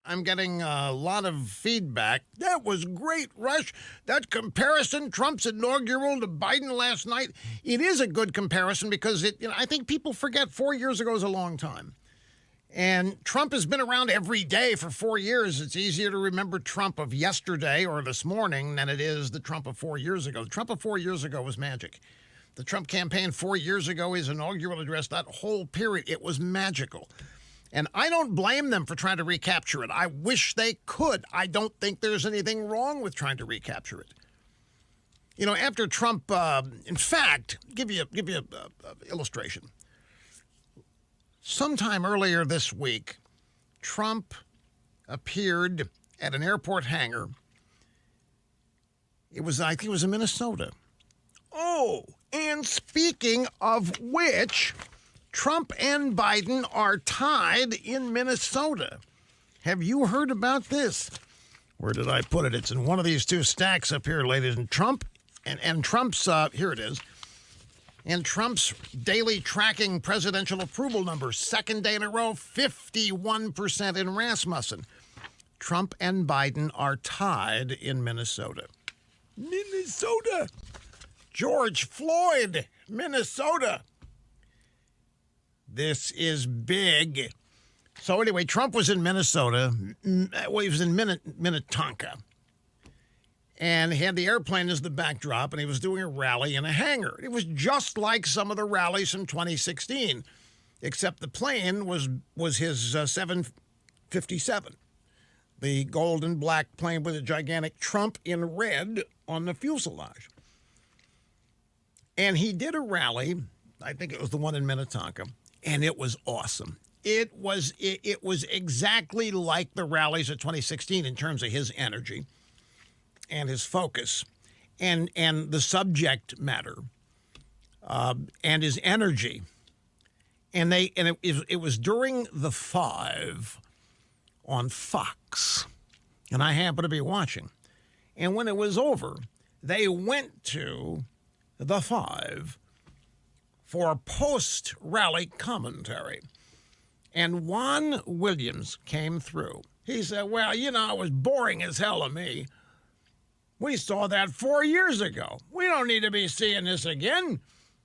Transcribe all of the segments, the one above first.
I'm getting a lot of feedback. That was great, Rush. That comparison, Trump's inaugural to Biden last night, it is a good comparison because I think people forget 4 years ago is a long time. And Trump has been around every day for 4 years. It's easier to remember Trump of yesterday or this morning than it is the Trump of 4 years ago. The Trump of 4 years ago was magic. The Trump campaign 4 years ago, his inaugural address, that whole period, it was magical. And I don't blame them for trying to recapture it. I wish they could. I don't think there's anything wrong with trying to recapture it. After Trump, in fact, give you a illustration. Sometime earlier this week, Trump appeared at an airport hangar. I think it was in Minnesota. Oh, and speaking of which, Trump and Biden are tied in Minnesota. Have you heard about this? Where did I put it? It's in one of these two stacks up here, ladies. And Trump's, here it is. And Trump's daily tracking presidential approval number, second day in a row, 51% in Rasmussen. Trump and Biden are tied in Minnesota. Minnesota! George Floyd, Minnesota. This is big. So anyway, Trump was in Minnesota. Well, he was in Minnetonka. And he had the airplane as the backdrop, and he was doing a rally in a hangar. It was just like some of the rallies from 2016, except the plane was his 757, the gold and black plane with a gigantic Trump in red on the fuselage. And he did a rally, I think it was the one in Minnetonka, and it was awesome. It was exactly like the rallies of 2016 in terms of his energy and his focus and the subject matter and his energy. And it was during the 5 on Fox, and I happened to be watching. And when it was over, they went to the 5 for post-rally commentary. And Juan Williams came through. He said, well, it was boring as hell to me. We saw that 4 years ago. We don't need to be seeing this again.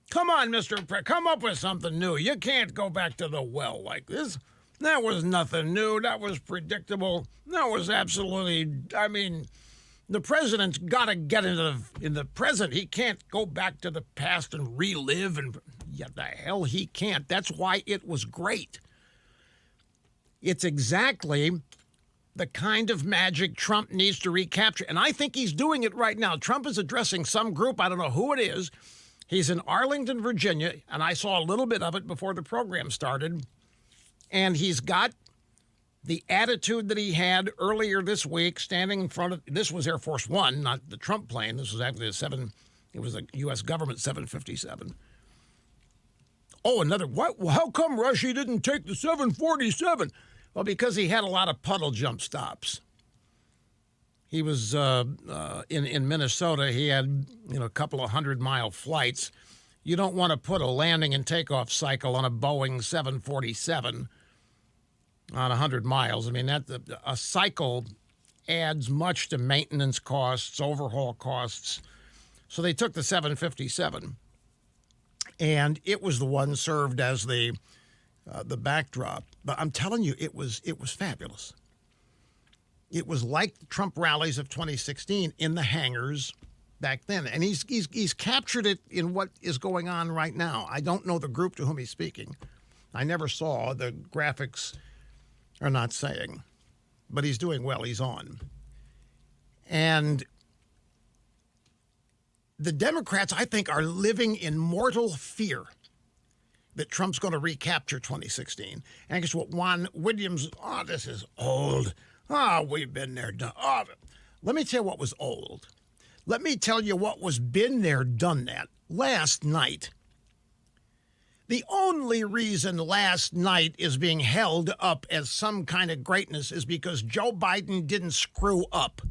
Come on, come up with something new. You can't go back to the well like this. That was nothing new. That was predictable. That was absolutely, the president's got to get in the present. He can't go back to the past and relive, and the hell he can't. That's why it was great. It's exactly the kind of magic Trump needs to recapture, and I think he's doing it right now. Trump is addressing some group. I don't know who it is. He's in Arlington, Virginia, and I saw a little bit of it before the program started, and he's got the attitude that he had earlier this week, standing in front of, this was Air Force One, not the Trump plane. This was actually it was a U.S. government 757. Oh, how come Russia didn't take the 747? Well, because he had a lot of puddle jump stops. He was in Minnesota. He had a couple of 100-mile flights. You don't want to put a landing and takeoff cycle on a Boeing 747 on 100 miles. A cycle adds much to maintenance costs, overhaul costs. So they took the 757, and it was the one served as the backdrop. But I'm telling you, it was fabulous. It was like the Trump rallies of 2016 in the hangars back then. And he's captured it in what is going on right now. I don't know the group to whom he's speaking. I never saw. The graphics are not saying. But he's doing well. He's on. And the Democrats, I think, are living in mortal fear that Trump's going to recapture 2016. And guess what? Juan Williams, this is old. We've been there, done. Let me tell you what was old. Let me tell you what was been there, done that. Last night, the only reason last night is being held up as some kind of greatness is because Joe Biden didn't screw up.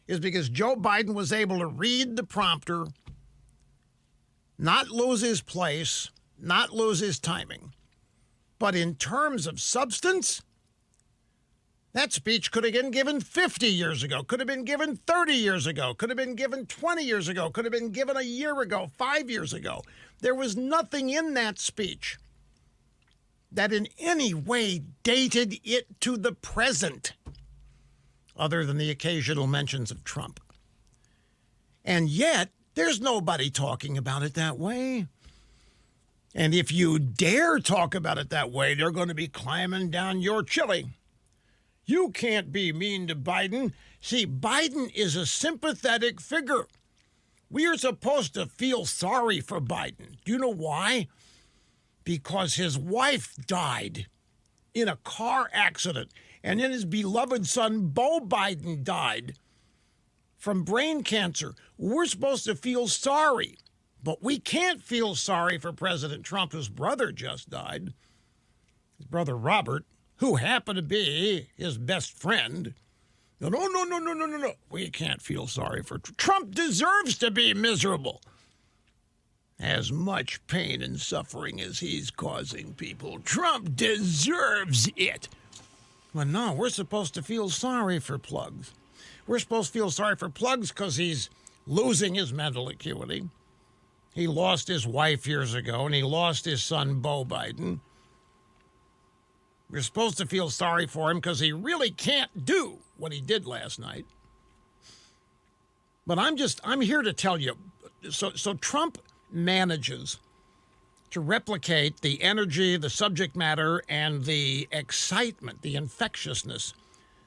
Is because Joe Biden was able to read the prompter, not lose his place, not lose his timing. But in terms of substance, That speech could have been given 50 years ago, could have been given 30 years ago, could have been given 20 years ago, could have been given a year ago, 5 years ago. There was nothing in that speech that in any way dated it to the present, other than the occasional mentions of Trump. And yet, there's nobody talking about it that way. And if you dare talk about it that way, they're going to be climbing down your chili. You can't be mean to Biden. See, Biden is a sympathetic figure. We are supposed to feel sorry for Biden. Do you know why? Because his wife died in a car accident, and then his beloved son, Beau Biden, died from brain cancer. We're supposed to feel sorry, but we can't feel sorry for President Trump, whose brother just died, his brother Robert, who happened to be his best friend. No. We can't feel sorry for Trump. Deserves to be miserable. As much pain and suffering as he's causing people, Trump deserves it. Well, no, we're supposed to feel sorry for Plugs. We're supposed to feel sorry for Plugs because he's losing his mental acuity. He lost his wife years ago, and he lost his son, Beau Biden. We're supposed to feel sorry for him because he really can't do what he did last night. But I'm here to tell you, so Trump manages to replicate the energy, the subject matter, and the excitement, the infectiousness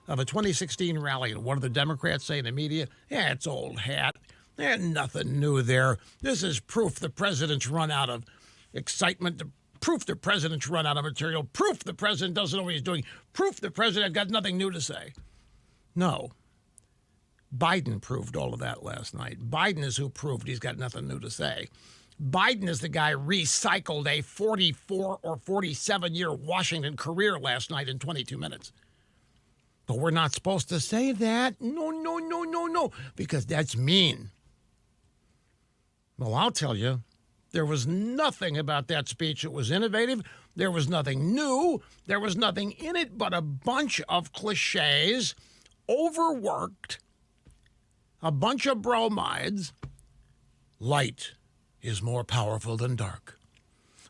of a 2016 rally. And what do the Democrats say in the media? Yeah, it's old hat. There's nothing new there. This is proof the president's run out of excitement, proof the president's run out of material, proof the president doesn't know what he's doing, proof the president got nothing new to say. No. Biden proved all of that last night. Biden is who proved he's got nothing new to say. Biden is the guy recycled a 44 or 47-year Washington career last night in 22 minutes. But we're not supposed to say that. No, because that's mean. Well, I'll tell you, there was nothing about that speech that was innovative. There was nothing new. There was nothing in it but a bunch of cliches, overworked, a bunch of bromides. Light is more powerful than dark.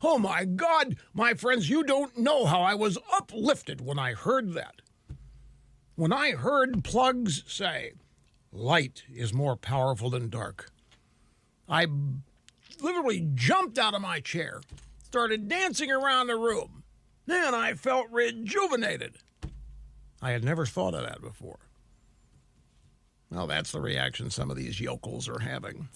Oh, my God, my friends, you don't know how I was uplifted when I heard that. When I heard Plugs say, light is more powerful than dark, I literally jumped out of my chair, started dancing around the room. Then I felt rejuvenated. I had never thought of that before. Well, that's the reaction some of these yokels are having.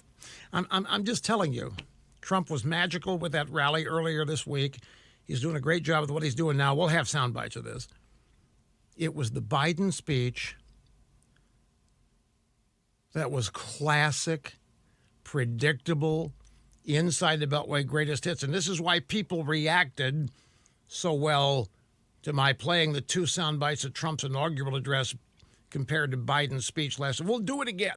I'm just telling you, Trump was magical with that rally earlier this week. He's doing a great job with what he's doing now. We'll have sound bites of this. It was the Biden speech that was classic, predictable, inside the Beltway greatest hits. And this is why people reacted so well to my playing the two sound bites of Trump's inaugural address compared to Biden's speech last week. We'll do it again.